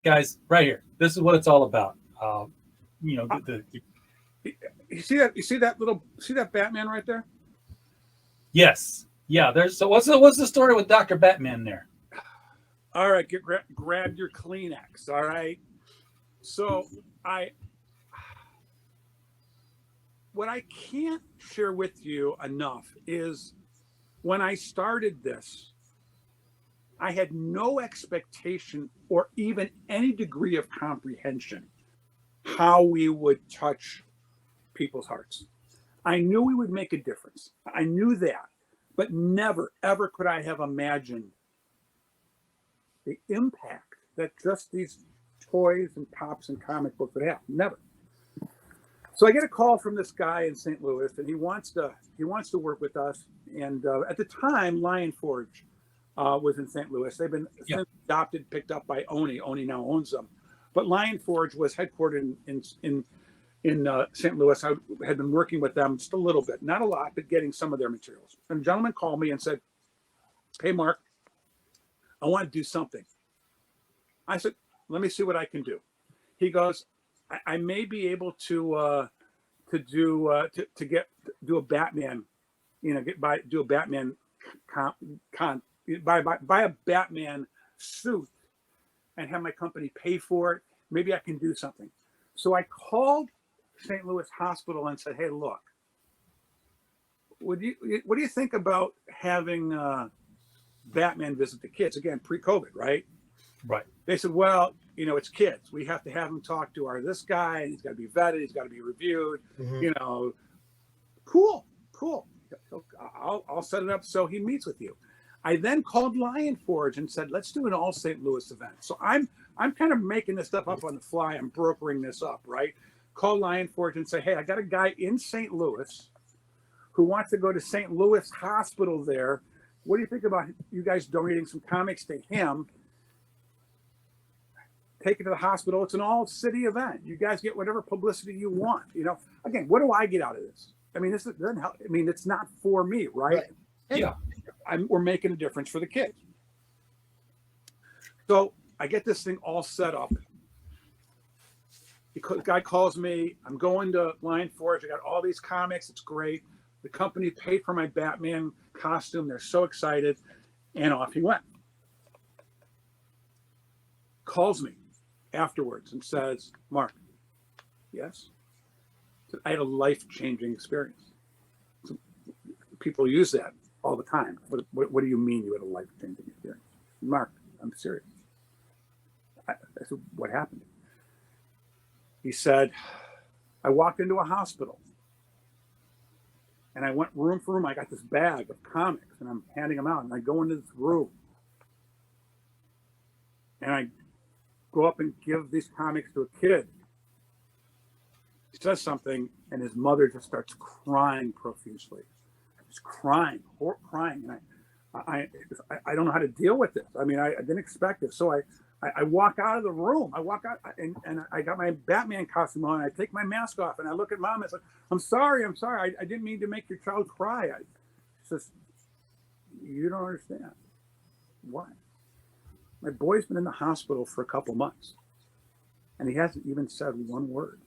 guys, right here. This is what it's all about. You know, Uh, you see that? You see that Batman right there? yes, yeah. There's so what's the story with Doctor Batman there? All right, grab your Kleenex. All right. So I what I can't share with you enough is when I started this, I had no expectation or even any degree of comprehension how we would touch people's hearts. I knew we would make a difference. I knew that, but never, ever could I have imagined the impact that just these toys and pops and comic books would have. Never. So I get a call from this guy in St. Louis, and he wants to work with us. And at the time, Lion Forge was in St. Louis. They've been Yeah, since adopted, picked up by Oni. Oni now owns them. But Lion Forge was headquartered in St. Louis. I had been working with them just a little bit, not a lot, but getting some of their materials. And a gentleman called me and said, "Hey, Mark, I want to do something." I said, "Let me see what I can do." He goes, "I may be able to do a Batman, do a Batman con, con buy a Batman suit and have my company pay for it. Maybe I can do something." So I called St. Louis Hospital and said, "Hey, look, what do you think about having Batman visit the kids again, pre-COVID, right?" right. They said, "Well, it's kids. We have to have him talk to this guy. He's got to be vetted. He's got to be reviewed. Hmm. You know, cool. I'll set it up so he meets with you." I then called Lion Forge and said, "Let's do an all St. Louis event." So I'm kind of making this stuff up on the fly. I'm brokering this up, right? Call Lion Forge and say, "Hey, I got a guy in St. Louis who wants to go to St. Louis Hospital there. What do you think about you guys donating some comics to him? Take it to the hospital. It's an all city event. You guys get whatever publicity you want. Again, what do I get out of this? I mean, this doesn't help. I mean, it's not for me, right? Right. Hey, Yeah, we're making a difference for the kids. So I get this thing all set up. The guy calls me. I'm going to Lion Forge. I got all these comics. It's great. The company paid for my Batman costume. They're so excited. And off he went. Calls me afterwards and says, "Mark, yes, I had a life-changing experience." So people use that all the time. What do you mean you had a life-changing experience? "Mark, I'm serious." I said, "What happened?" He said, "I walked into a hospital and I went room for room. I got this bag of comics and I'm handing them out. And I go into this room and I go up and give these comics to a kid. He says something and his mother just starts crying profusely. Just crying. And I don't know how to deal with this. I mean, I didn't expect it. So I walk out of the room. I walk out and I got my Batman costume on. I take my mask off and I look at Mom and I say, I'm sorry. I didn't mean to make your child cry." She says, "You don't understand. Why? My boy's been in the hospital for a couple months and he hasn't even said one word.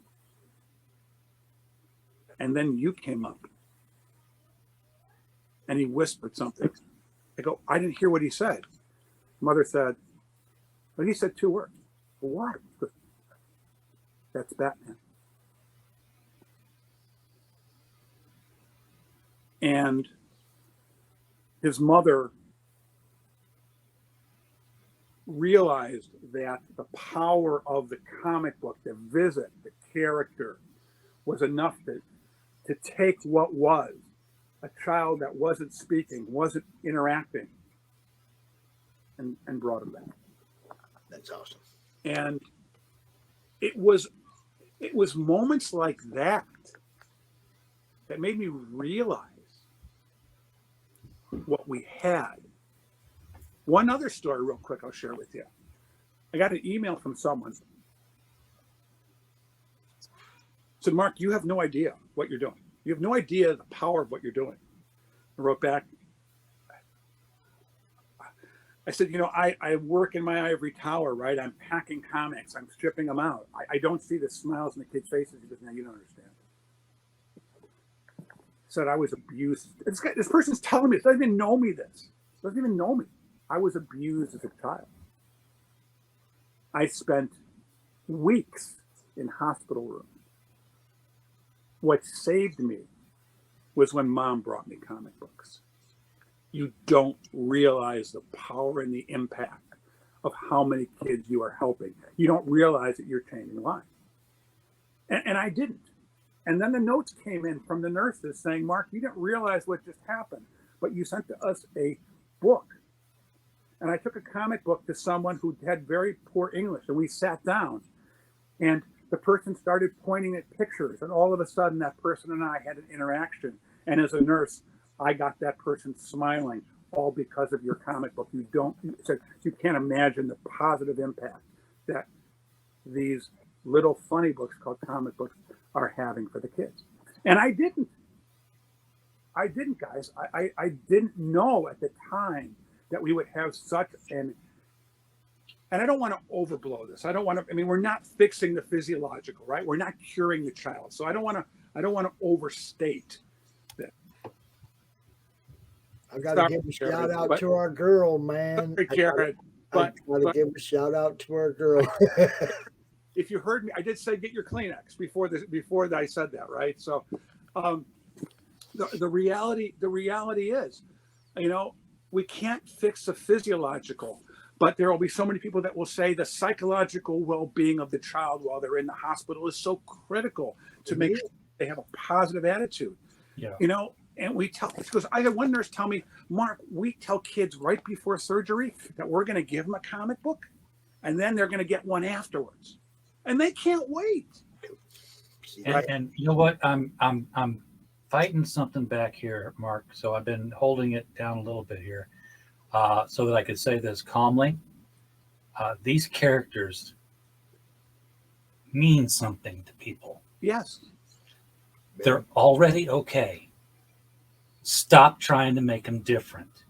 And then you came up and he whispered something." I go, "I didn't hear what he said." Mother said, "But he said 2 words." "What?" "That's Batman." And his mother realized that the power of the comic book, the visit, the character, was enough to take what was a child that wasn't speaking, wasn't interacting, and brought him back. That's awesome. And it was moments like that that made me realize what we had. One other story real quick I'll share with you. I got an email from someone. Said, "Mark, you have no idea what you're doing. You have no idea the power of what you're doing." I wrote back, I said, I work in my ivory tower, right? I'm packing comics. I'm shipping them out. I don't see the smiles in the kids' faces. He goes, "No, you don't understand." Said I was abused. This person's telling me, doesn't even know me this. Doesn't even know me. I was abused as a child. I spent weeks in hospital rooms. What saved me was when Mom brought me comic books. You don't realize the power and the impact of how many kids you are helping. You don't realize that you're changing lives. And I didn't. And then the notes came in from the nurses saying, "Mark, you didn't realize what just happened, but you sent to us a book." And I took a comic book to someone who had very poor English, and we sat down, and the person started pointing at pictures, and all of a sudden that person and I had an interaction. And as a nurse, I got that person smiling, all because of your comic book. You can't imagine the positive impact that these little funny books called comic books are having for the kids. And I didn't, guys. I didn't know at the time that we would have such and I don't want to overblow this. We're not fixing the physiological, right? We're not curing the child. So I don't want to overstate that. I got to give a shout out to our girl, man. I got to give a shout out to our girl. If you heard me, I did say get your Kleenex before I said that, right? So the reality is, we can't fix the physiological, but there will be so many people that will say the psychological well-being of the child while they're in the hospital is so critical to make sure they have a positive attitude. Yeah. And we tell, because I had one nurse tell me, "Mark, we tell kids right before surgery that we're going to give them a comic book, and then they're going to get one afterwards, and they can't wait." And you know what? I'm fighting something back here, Mark. So I've been holding it down a little bit here, so that I could say this calmly. These characters mean something to people. Yes. They're already okay. Stop trying to make them different.